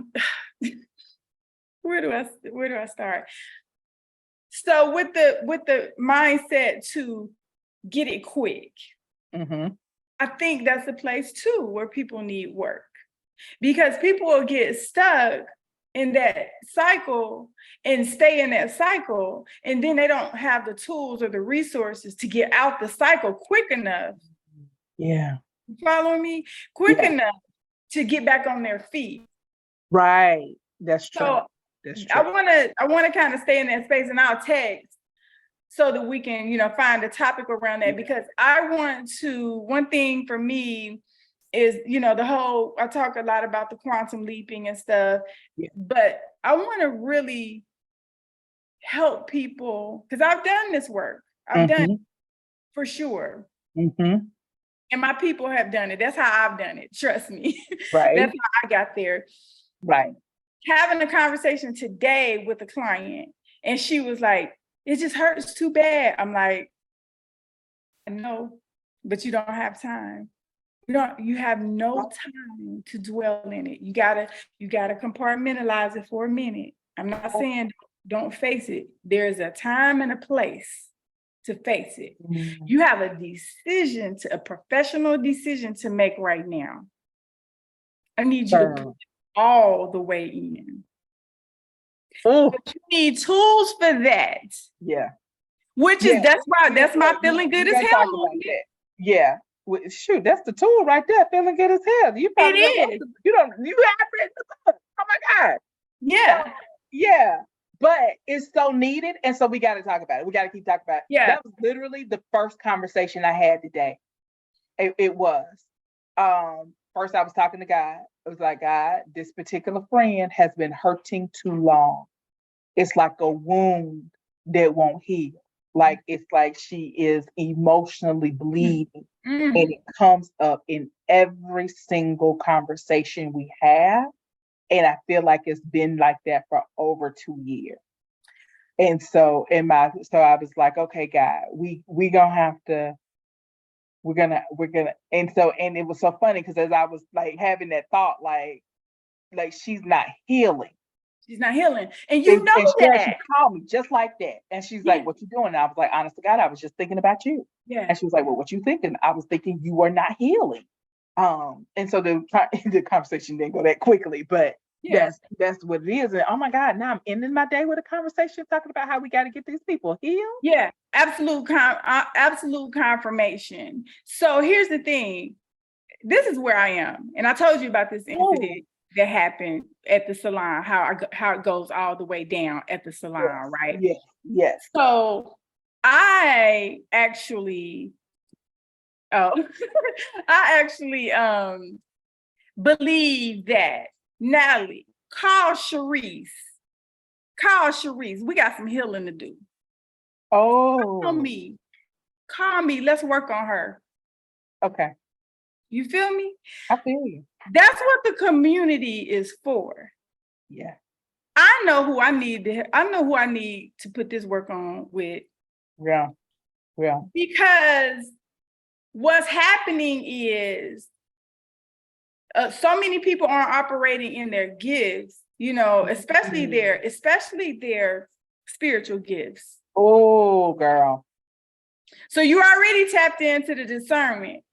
A: where do I start? So with the mindset to get it quick, I think that's the place too where people need work, because people will get stuck in that cycle and stay in that cycle, and then they don't have the tools or the resources to get out the cycle quick enough.
B: Yeah.
A: You following me? Quick enough to get back on their feet.
B: Right. That's true.
A: So
B: that's true.
A: I want to kind of stay in that space, and I'll text so that we can, find a topic around that, because I want to, one thing for me is, I talk a lot about the quantum leaping and stuff, but I want to really help people, because I've done this work. I've done it for sure. And my people have done it. That's how I've done it. Trust me.
B: Right.
A: That's how I got there.
B: Right.
A: Having a conversation today with a client, and she was like, it just hurts too bad. I'm like, I know, but you don't have time. You have no time to dwell in it. You gotta compartmentalize it for a minute. I'm not saying don't face it. There's a time and a place to face it. You have a professional decision to make right now. I need you to put all the way in. But you need tools for that.
B: Yeah.
A: That's my feeling good as hell movement.
B: Yeah. Well, shoot, that's the tool right there. Feeling good as hell. You probably you have read the book. Oh my God.
A: Yeah.
B: Yeah. But it's so needed. And so we got to talk about it. We got to keep talking about it.
A: Yeah.
B: That was literally the first conversation I had today. It was. First I was talking to God. It was like, God, this particular friend has been hurting too long. It's like a wound that won't heal. Like it's like she is emotionally bleeding. And it comes up in every single conversation we have. And I feel like it's been like that for over 2 years. And so I was like, okay, God, we're gonna and it was so funny because as I was like having that thought, like she's not healing.
A: She's not healing. And you know that.
B: She called me just like that. And she's like, what you doing? And I was like, honest to God, I was just thinking about you.
A: Yeah.
B: And she was like, well, what you thinking? I was thinking you are not healing. And so the conversation didn't go that quickly, but that's what it is. And oh my God, now I'm ending my day with a conversation talking about how we got to get these people healed.
A: Yeah, absolute confirmation. So here's the thing. This is where I am. And I told you about this incident that happened at the salon, how it goes all the way down at the salon, right?
B: Yes.
A: So I actually believe that Natalie, call Cherise. We got some healing to do.
B: Oh.
A: Call me. Let's work on her.
B: Okay.
A: You feel me?
B: I feel you.
A: That's what the community is for.
B: Yeah.
A: I know who I need to put this work on with.
B: Yeah.
A: Because what's happening is so many people aren't operating in their gifts, especially their spiritual gifts.
B: Oh, girl.
A: So you already tapped into the discernment.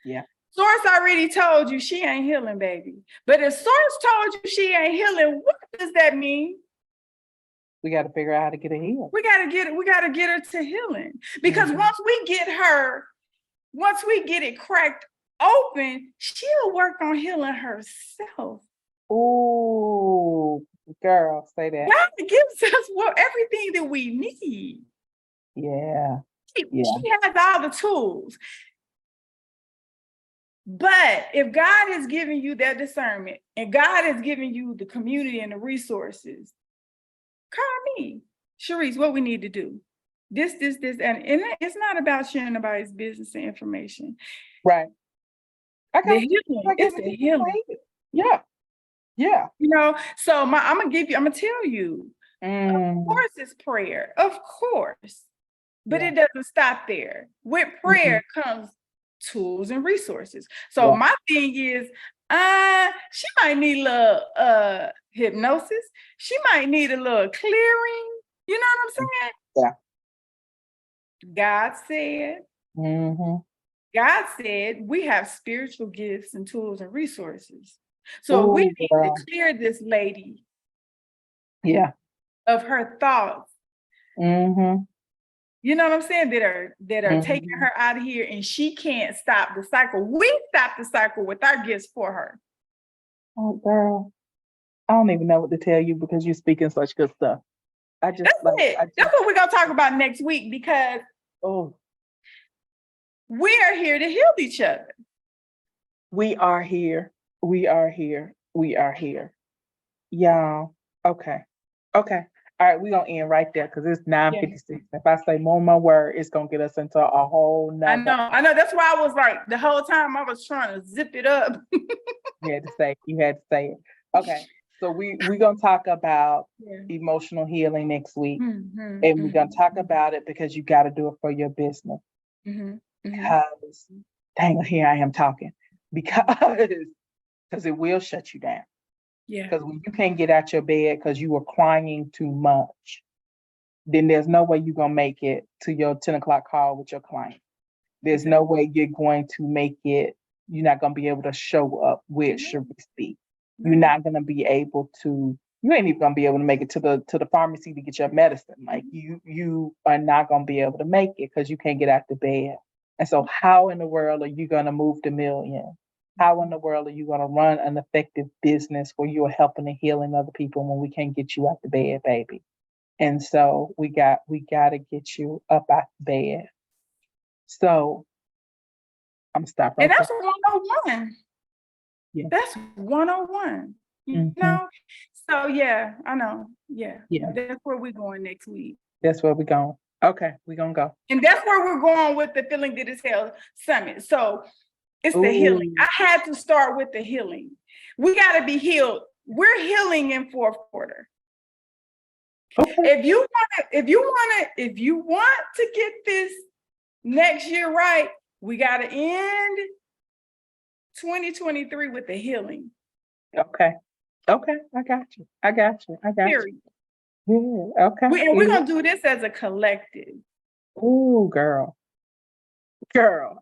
B: Yeah.
A: Source already told you she ain't healing, baby. But if Source told you she ain't healing, what does that mean?
B: We got to figure out how to get her healed.
A: We got to get her to healing. Because once we get it cracked open, she'll work on healing herself.
B: Oh, girl, say that.
A: God gives us everything that we need.
B: Yeah.
A: She has all the tools. But if God is giving you that discernment and God is giving you the community and the resources, call me, Cherise, what we need to do. This, and it's not about sharing anybody's business and information.
B: Right.
A: It's the healing.
B: Yeah.
A: So I'm gonna tell you, of course it's prayer, of course, but it doesn't stop there. With prayer comes tools and resources. So my thing is, she might need a little hypnosis. She might need a little clearing. You know what I'm saying?
B: Yeah.
A: God said we have spiritual gifts and tools and resources. So we need to clear this lady of her thoughts. You know what I'm saying? That are taking her out of here, and she can't stop the cycle. We stop the cycle with our gifts for her.
B: Oh, girl, I don't even know what to tell you because you're speaking such good stuff. That's what
A: we're gonna talk about next week because we are here to heal each other.
B: We are here. Y'all. Okay. All right, we're gonna end right there because it's 9:56. If I say more of my word, it's gonna get us into a whole nother.
A: I know. That's why I was like, the whole time I was trying to zip it up.
B: You had to say it. Okay. So we're gonna talk about emotional healing next week. And we're gonna talk about it because you gotta do it for your business. Because dang, here I am talking. Because it will shut you down. Yeah. Because when you can't get out your bed because you are crying too much, then there's no way you're gonna make it to your 10 o'clock call with your client. There's no way you're going to make it. You're not gonna be able to show up with Cherise B. You're not gonna be able to. You ain't even gonna be able to make it to the pharmacy to get your medicine. Like you are not gonna be able to make it because you can't get out the bed. And so how in the world are you going to move to millions? How in the world are you going to run an effective business where you're helping and healing other people when we can't get you out the bed, baby? And so we got to get you up out the bed. So I'm stopping.
A: And that's 101.
B: Yeah.
A: That's 101. You know? So yeah, I know. Yeah. That's where we're going next week.
B: That's where we're going. Okay, we're gonna go.
A: And that's where we're going with the Feeling Good as Hell Summit. So it's the healing. I had to start with the healing. We got to be healed. We're healing in fourth quarter. Okay. If you want to get this next year right, we got to end 2023 with the healing.
B: Okay. I got you. Period. Yeah. Okay.
A: We're gonna do this as a collective.
B: Ooh, girl,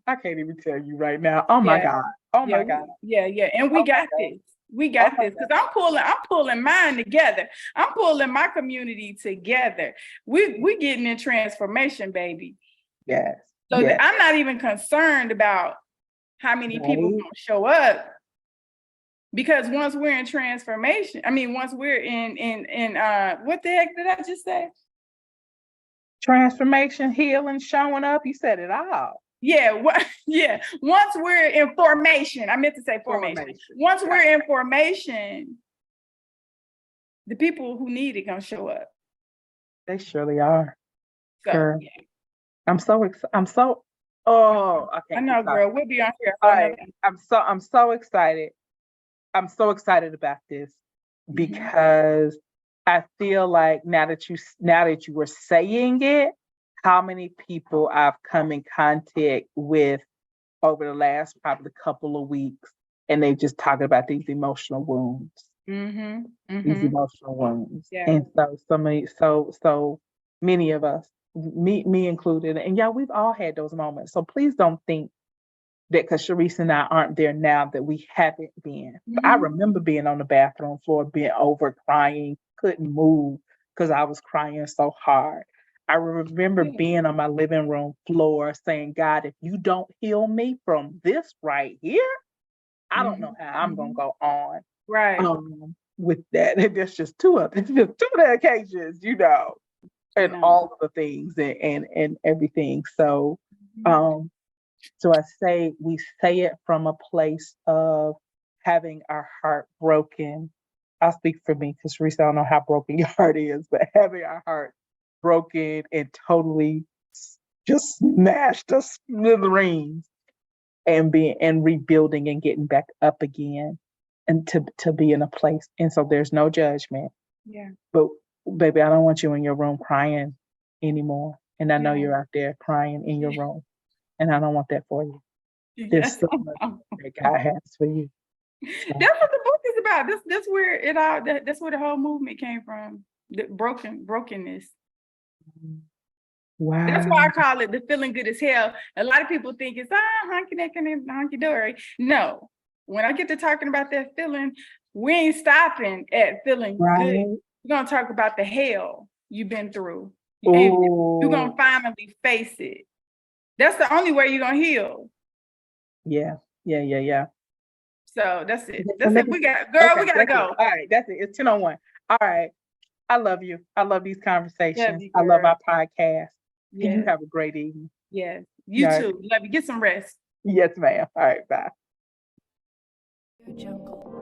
B: I can't even tell you right now. Oh my God. My God.
A: Yeah. And we got this. We got this because I'm pulling mine together. I'm pulling my community together. We getting in transformation, baby.
B: Yes.
A: So I'm not even concerned about how many people gonna show up. Because once we're in transformation, once we're in what the heck did I just say?
B: Transformation, healing, showing up. You said it all.
A: Yeah. Once we're in formation, I meant to say formation. Once we're in formation, the people who need it gonna show up.
B: They surely are.
A: So,
B: girl. Yeah. I'm so excited.
A: I know, girl. We'll be on here.
B: I'm so excited. I'm so excited about this because I feel like now that you were saying it, how many people I've come in contact with over the last probably couple of weeks, and they just talking about these emotional wounds. These emotional wounds. Yeah. And so many of us, me included, and we've all had those moments. So please don't think that because Cherise and I aren't there now that we haven't been. I remember being on the bathroom floor, being over crying, couldn't move because I was crying so hard. I remember being on my living room floor saying, God, if you don't heal me from this right here, I don't know how I'm going to go on.
A: Right.
B: With that. And there's just two of the occasions, and all of the things and everything. So, so we say it from a place of having our heart broken. I'll speak for me because Teresa, I don't know how broken your heart is, but having our heart broken and totally just smashed to smithereens and rebuilding and getting back up again and to be in a place. And so there's no judgment. Yeah. But baby, I don't want you in your room crying anymore. And I know you're out there crying in your room. And I don't want that for you. There's so much that God has for you.
A: That's what the book is about. That's where it all. That's where the whole movement came from. The brokenness.
B: Wow.
A: That's why I call it the Feeling Good as Hell. A lot of people think it's hunky dory. No, when I get to talking about that feeling, we ain't stopping at feeling good. We're gonna talk about the hell you've been through, and you're gonna finally face it. That's the only way you're gonna heal. Yeah. So that's it. We gotta go.
B: All right, that's it. It's 10:01. All right. I love you. I love these conversations. I love our podcast. Yeah. You have a great evening.
A: Yes. You too. Love you. Get some rest.
B: Yes, ma'am. All right, bye.
C: Jungle.